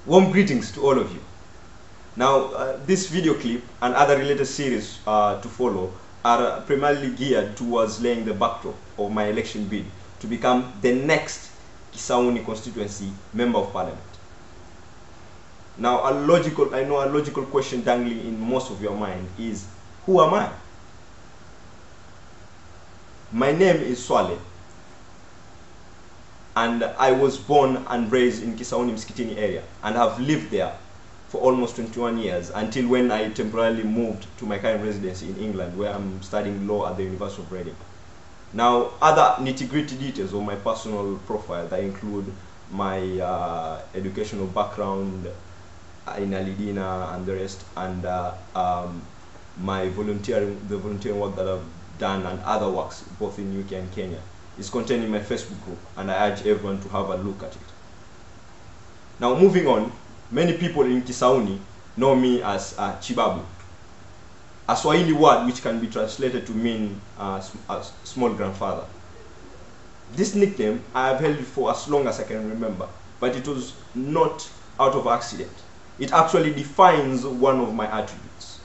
Warm greetings to all of you. Now, this video clip and other related series to follow are primarily geared towards laying the backdrop of my election bid to become the next KISAUNI constituency member of parliament. Now, I know a logical question dangling in most of your mind is, who am I? My name is Swaleh, and I was born and raised in KISAUNI Msikitini area and have lived there for almost 21 years until when I temporarily moved to my current residency in England, where I'm studying law at the University of Reading. Now, other nitty-gritty details of my personal profile that include my educational background in Alidina and the rest, and my the volunteering work that I've done and other works both in UK and Kenya is contained in my Facebook group, and I urge everyone to have a look at it. Now, moving on, many people in KISAUNI know me as CHIBABU, a Swahili word which can be translated to mean small grandfather. This nickname I have held for as long as I can remember, but it was not out of accident. It actually defines one of my attributes.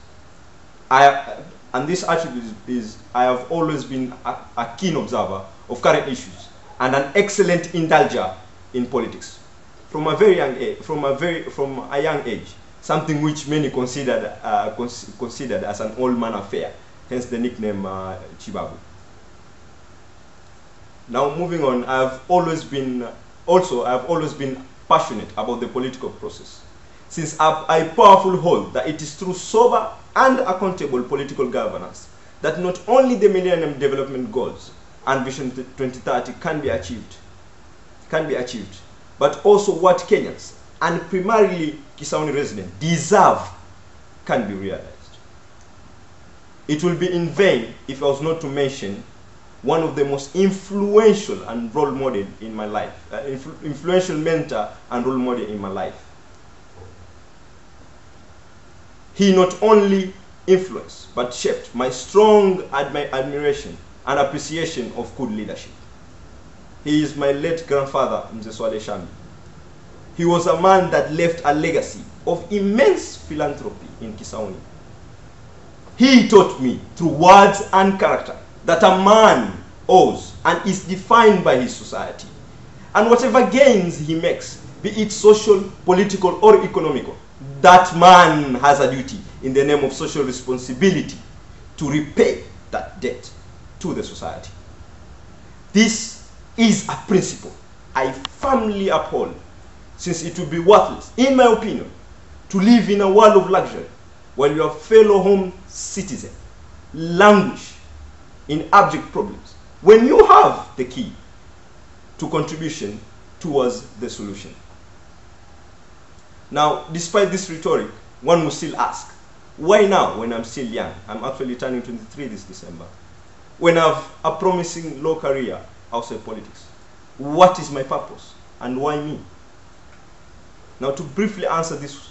And this attribute is I have always been a keen observer of current issues and an excellent indulger in politics. From a very young age, from a young age, something which many considered as an old man affair, hence the nickname CHIBABU. Now, moving on, I've always been passionate about the political process, since I powerfully hold that it is through sober and accountable political governance that not only the Millennium Development Goals and Vision 2030 can be achieved, but also what Kenyans, and primarily KISAUNI residents, deserve can be realized. It will be in vain if I was not to mention one of the most influential and role model in my life, influential mentor and role model in my life. He not only influenced, but shaped my strong admiration and appreciation of good leadership. He is my late grandfather, Mr. Swaleh. He was a man that left a legacy of immense philanthropy in KISAUNI. He taught me through words and character that a man owes and is defined by his society. And whatever gains he makes, be it social, political, or economical, that man has a duty in the name of social responsibility to repay that debt to the society. This is a principle I firmly uphold, since it would be worthless, in my opinion, to live in a world of luxury while your fellow home citizen languish in abject problems when you have the key to contribution towards the solution. Now, despite this rhetoric, one will still ask, why now when I'm still young? I'm actually turning 23 this December. When I have a promising law career outside politics, what is my purpose and why me? Now, to briefly answer these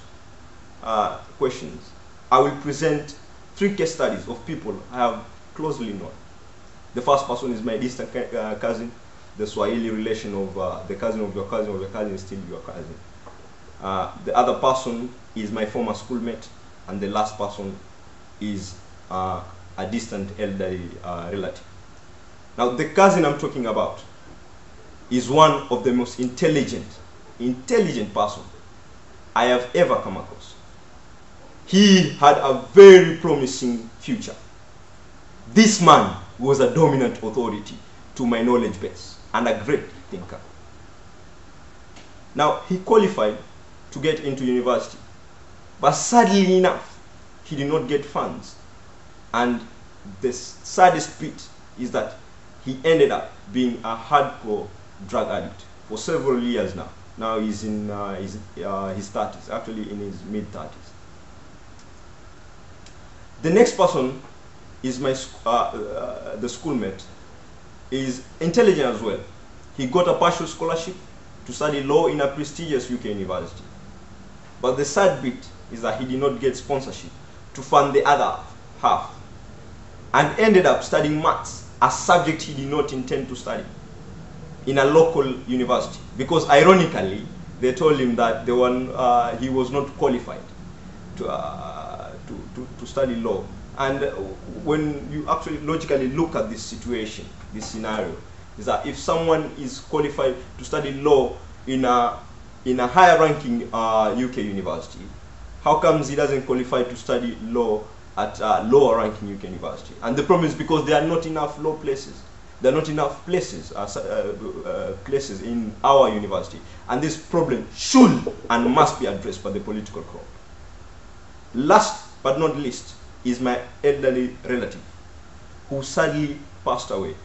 questions, I will present 3 case studies of people I have closely known. The first person is my distant cousin, the Swahili relation of the cousin of your cousin of your cousin is still your cousin. The other person is my former schoolmate, and the last person is a distant elderly relative. Now, the cousin I'm talking about is one of the most intelligent person I have ever come across. He had a very promising future. This man was a dominant authority to my knowledge base and a great thinker. Now, he qualified to get into university, but sadly enough, he did not get funds. And the saddest bit is that he ended up being a hardcore drug addict for several years now. Now he's in his 30s, actually in his mid-30s. The next person is my the schoolmate. Is intelligent as well. He got a partial scholarship to study law in a prestigious UK university. But the sad bit is that he did not get sponsorship to fund the other half, and ended up studying maths, a subject he did not intend to study, in a local university, because ironically they told him that he was not qualified to study law. And when you actually logically look at this situation, this scenario, is that if someone is qualified to study law in a higher ranking UK university, how comes he doesn't qualify to study law at a lower ranking UK university? And the problem is because there are not enough law places. There are not enough places places in our university, and this problem should and must be addressed by the political crowd. Last but not least is my elderly relative, who sadly passed away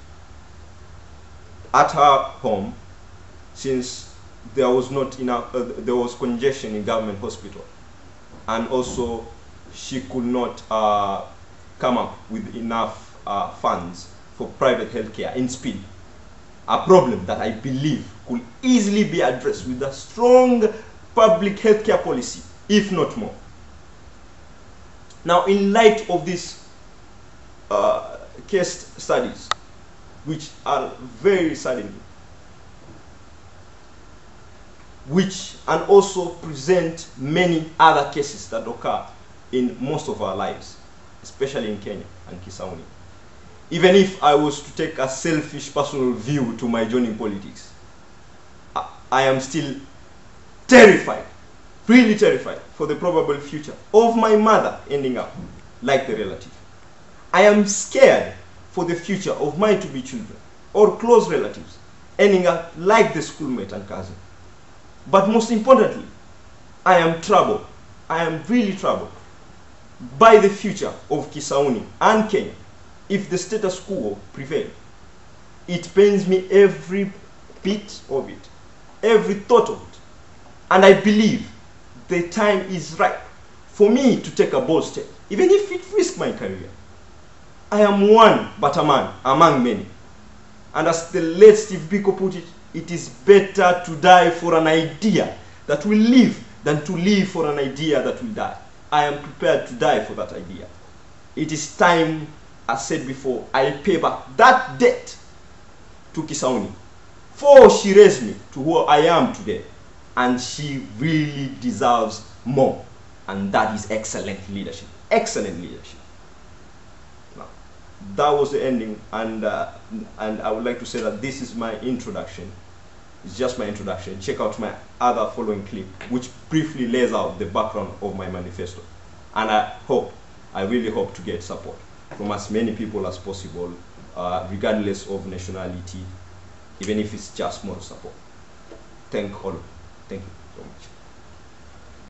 at her home, since there was not enough. There was congestion in government hospital, and also she could not come up with enough funds for private healthcare in speed. A problem that I believe could easily be addressed with a strong public healthcare policy, if not more. Now, in light of these case studies, which are very saddening, and also present many other cases that occur in most of our lives, especially in Kenya and Kisauni. Even if I was to take a selfish personal view to my joining politics, I am still terrified, really terrified, for the probable future of my mother ending up like the relative. I am scared for the future of my to-be children or close relatives ending up like the schoolmate and cousin. But most importantly, I am troubled. I am really troubled by the future of Kisauni and Kenya if the status quo prevails. It pains me every bit of it, every thought of it. And I believe the time is right for me to take a bold step, even if it risks my career. I am one but a man among many. And as the late Steve Biko put it, it is better to die for an idea that will live than to live for an idea that will die. I am prepared to die for that idea. It is time, as said before, I pay back that debt to Kisauni, for she raised me to who I am today, and she really deserves more, and that is excellent leadership. Excellent leadership. Now, that was the ending, and I would like to say that this is my introduction. It's just my introduction. Check out my other following clip, which briefly lays out the background of my manifesto. And I really hope to get support from as many people as possible, regardless of nationality, even if it's just more support. Thank all of you. Thank you so much.